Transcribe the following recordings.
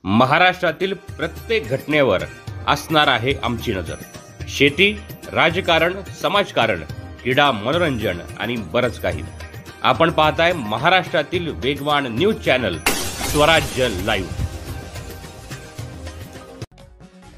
महाराष्ट्रातील प्रत्येक घटनेवर असणार आहे आमची नजर। शेती, राजकारण, समाजकारण, क्रीडा, मनोरंजन आणि बरंच काही। आपण पाहताय महाराष्ट्रातील वेगवान न्यूज चॅनल स्वराज्य लाईव्ह।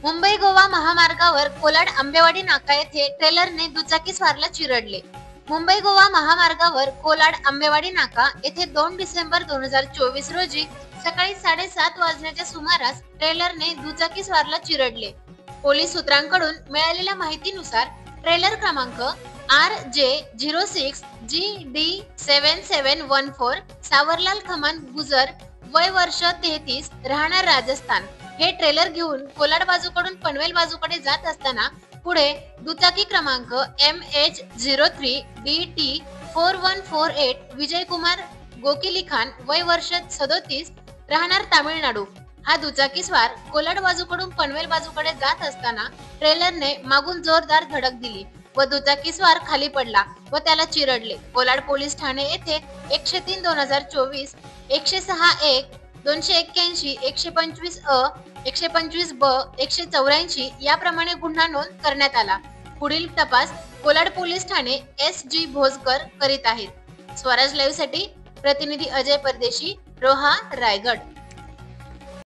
मुंबई गोवा महामार्गावर कोलाड आंबेवाडी नाका येथे ट्रेलरने दुचाकीस्वाराला चिरडले। मुंबई गोवा महामार्गावर कोलाड आंबेवाडी नाका येथे 2 डिसेंबर 2024 रोजी सकाळी 7:30 वाजण्याच्या सुमारास ट्रेलरने दुचाकीस्वाराला चिरडले। पोलीस सूत्रांकडून मिळालेल्या माहितीनुसार ट्रेलर क्रमांक RJ06GD7714 सावरलाल खमान गुजर, वय वर्ष 33, राहणार राजस्थान, हे ट्रेलर घेऊन कोलाड बाजूकडून पनवेल बाजूकडे जात असताना पुढे दुचाकी क्रमांक MH03DT4148 विजय कुमार गोकिली खान, वय वर्ष 37, राहणार तामिळनाडू, हा दुचाकीस्वार कोलाड बाजूकडून पनवेल बाजूकडे जात असताना ट्रेलरने मागून जोरदार धडक दिली व दुचाकीस्वार खाली पडला व त्याला चिरडले। कोलाड पोलीस ठाणे येथे 103/2024, 106(1), 281, 125(अ), 125(ब), 184 याप्रमाणे गुन्हा नोंद करण्यात आला। पुढील तपास कोलाड पोलीस ठाणे SG भोजकर करीत आहेत। स्वराज लाईव्ह साठी प्रतिनिधी अजय परदेशी, रोहा, रायगड।